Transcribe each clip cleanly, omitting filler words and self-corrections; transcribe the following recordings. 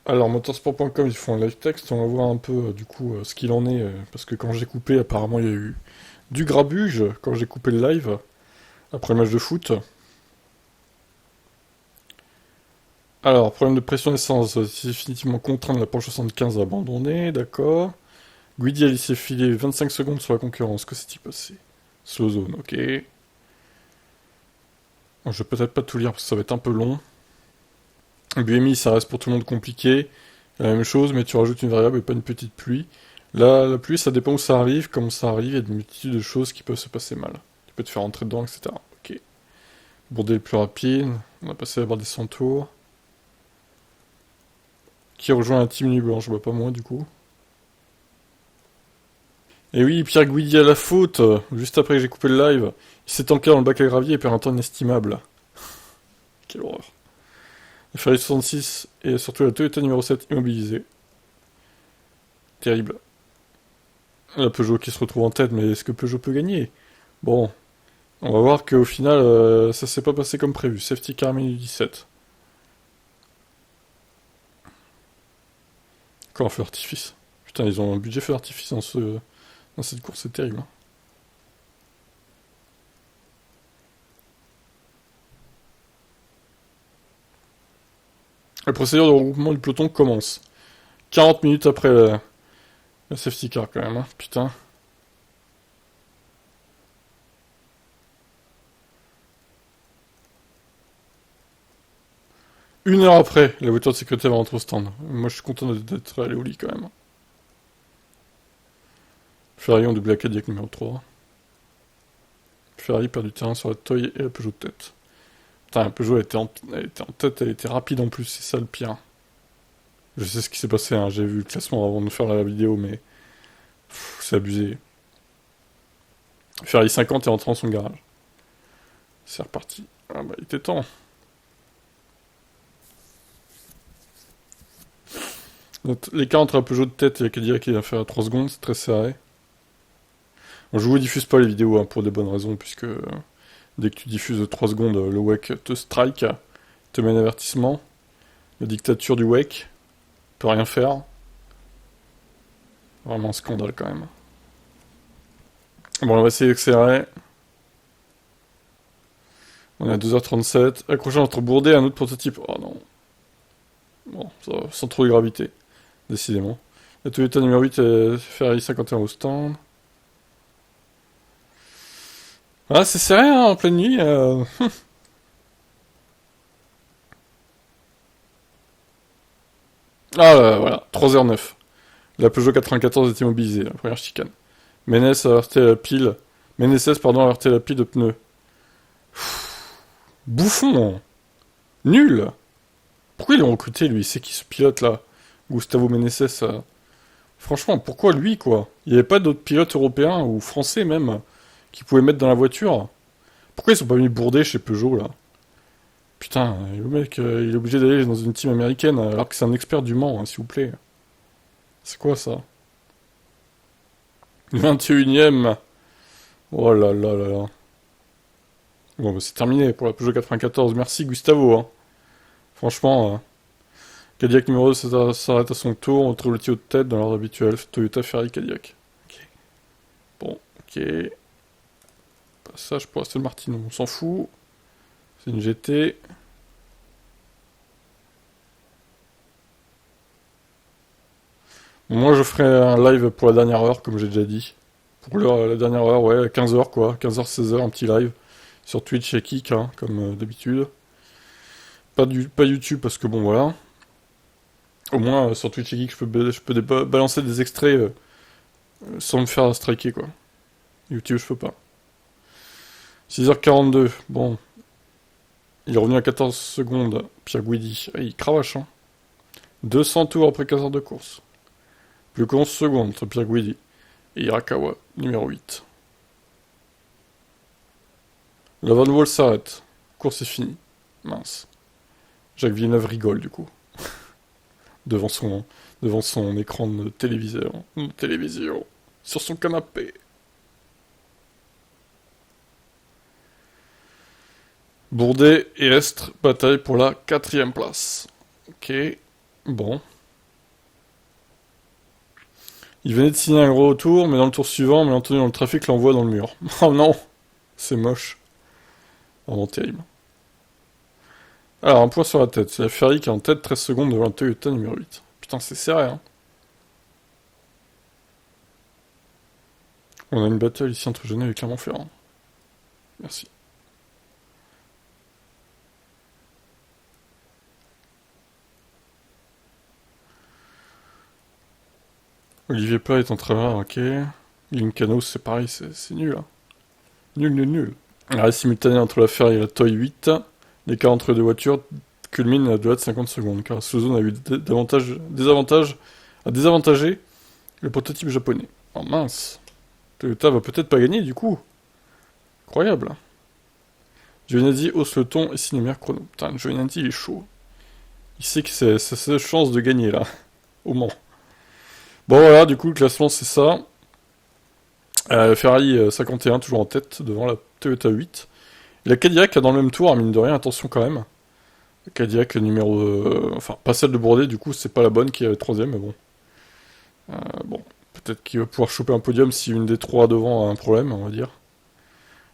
Alors, motorsport.com, ils font un live text, on va voir un peu du coup ce qu'il en est, parce que quand j'ai coupé, apparemment il y a eu du grabuge quand j'ai coupé le live, après le match de foot. Alors, problème de pression d'essence, c'est définitivement contraint de la Porsche 75 à abandonner, d'accord. Guidi a laissé filer 25 secondes sur la concurrence, que s'est-il passé? Slow zone, ok. Bon, je vais peut-être pas tout lire parce que ça va être un peu long. BMI, ça reste pour tout le monde compliqué. La même chose, mais tu rajoutes une variable et pas une petite pluie. Là, la pluie, ça dépend où ça arrive, comment ça arrive, il y a une multitude de choses qui peuvent se passer mal. Tu peux te faire rentrer dedans, etc. Ok. Bourdet le plus rapide, on a passé la barre des 100 tours. Qui rejoint la team nuit blanche, je vois pas moi du coup. Et oui, Pierre Guidi à la faute, juste après que j'ai coupé le live. Il s'est tanké dans le bac à gravier et perd un temps inestimable. Quelle horreur. Le Ferrari 66 et surtout la Toyota numéro 7 immobilisée. Terrible. La Peugeot qui se retrouve en tête, mais est-ce que Peugeot peut gagner? Bon, on va voir qu'au final, ça s'est pas passé comme prévu. Safety car minute 17. Encore un feu d'artifice. Putain, ils ont un budget feu d'artifice dans cette course, c'est terrible. Hein. La procédure de regroupement du peloton commence. 40 minutes après la safety car quand même, hein. Putain. Une heure après, la voiture de sécurité va rentrer au stand. Moi, je suis content d'être allé au lit quand même. Ferrari ont doublé la Cadillac numéro 3. Ferrari perd du terrain sur la Toy et la Peugeot de tête. Putain, la Peugeot elle était en tête, elle était rapide en plus, c'est ça le pire. Je sais ce qui s'est passé, hein. J'ai vu le classement avant de faire la vidéo, mais c'est abusé. Ferrari 50 est rentré dans son garage. C'est reparti. Ah bah, il était temps. Donc, l'écart entre la Peugeot de tête et la Cadillac il a fait à 3 secondes, c'est très serré. Bon, je vous diffuse pas les vidéos hein, pour des bonnes raisons, puisque dès que tu diffuses 3 secondes, le WEC te strike, te met un avertissement. La dictature du WEC peut rien faire. Vraiment un scandale quand même. Bon, on va essayer d'accélérer. On est à 2h37. Accroché entre Bourdet et un autre prototype. Oh non. Bon, ça va, sans trop de gravité, décidément. La Toyota numéro 8 est Ferrari 51 au stand. Ah, c'est serré, hein, en pleine nuit. Ah, voilà, 3h09. La Peugeot 94 est immobilisée, la première chicane. Ménès a heurté la pile. Ménécès, pardon, a heurté la pile de pneus. Bouffon. Nul. Pourquoi ils l'ont recruté, lui? C'est qui ce pilote-là? Gustavo Ménécès. Franchement, pourquoi lui, quoi? Il n'y avait pas d'autres pilotes européens, ou français même, qui pouvaient mettre dans la voiture? Pourquoi ils sont pas venus bourder chez Peugeot, là? Putain, le mec, il est obligé d'aller dans une team américaine, alors que c'est un expert du Mans, hein, s'il vous plaît. C'est quoi, ça? 21ème. Oh là là là là. Bon, bah, c'est terminé pour la Peugeot 94. Merci, Gustavo, hein. Franchement, Cadillac numéro 2 s'arrête à son tour. On retrouve le tuyau de tête dans l'ordre habituel. Toyota, Ferrari, Cadillac. Ok. Bon, ok. Passage pour Aston Martin, on s'en fout. C'est une GT. Moi, je ferai un live pour la dernière heure, comme j'ai déjà dit. Pour la dernière heure, ouais, 15h quoi. 15h, 16h, un petit live. Sur Twitch et Kik, hein, comme d'habitude. Pas YouTube, parce que bon, voilà. Au moins, sur Twitch et Kik, je peux balancer des extraits sans me faire striker, quoi. YouTube, je peux pas. 6h42, bon. Il est revenu à 14 secondes, Pierre Guidi. Ah, il cravache, hein. 200 tours après 15 heures de course. Plus que 11 secondes entre Pierre Guidi et Hirakawa, numéro 8. La Van Wall s'arrête. Course est finie. Mince. Jacques Villeneuve rigole, du coup. Devant son, devant son écran de téléviseur. Télévision. Sur son canapé. Bourdet et Estre bataillent pour la 4ème place. Ok. Bon. Il venait de signer un gros tour, mais dans le tour suivant, malentendu dans le trafic, l'envoie dans le mur. Oh non, c'est moche. Vraiment terrible. Alors, un point sur la tête. C'est la Ferrari qui est en tête 13 secondes devant la Toyota numéro 8. Putain, c'est serré, hein. On a une battle ici entre Genève et Clermont-Ferrand. Merci. Olivier Plat est en travers, ok. Lincano, c'est pareil, c'est nul, hein. Nul, nul, nul. Arrêt simultané entre la Ferrari et la Toy 8. L'écart entre les deux voitures culmine à 2 de 50 secondes, car Suzuki a eu désavantages à désavantager le prototype japonais. Oh mince. Toyota va peut-être pas gagner du coup. Incroyable. Giovinazzi hausse le ton et signe le meilleur chrono. Putain, Giovinazzi il est chaud. Il sait que c'est sa seule chance de gagner là, au Mans. Bon voilà, du coup le classement c'est ça. Ferrari 51 toujours en tête devant la Toyota 8. Et la Cadillac dans le même tour, mine de rien, attention quand même. La Cadillac numéro... enfin, pas celle de Bourdais, du coup c'est pas la bonne qui est troisième, mais bon. Bon, peut-être qu'il va pouvoir choper un podium si une des trois devant a un problème, on va dire.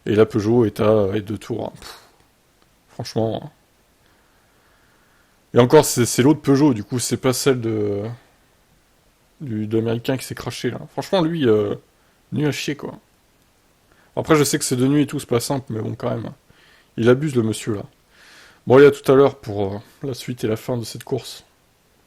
Et la Peugeot est à 2 tours. Hein. Franchement. Hein. Et encore, c'est l'autre Peugeot, du coup, c'est pas celle de l'américain qui s'est craché là. Franchement, lui, nul à chier quoi. Après, je sais que c'est de nuit et tout, c'est pas simple, mais bon, quand même. Il abuse le monsieur là. Bon, allez, à tout à l'heure pour la suite et la fin de cette course.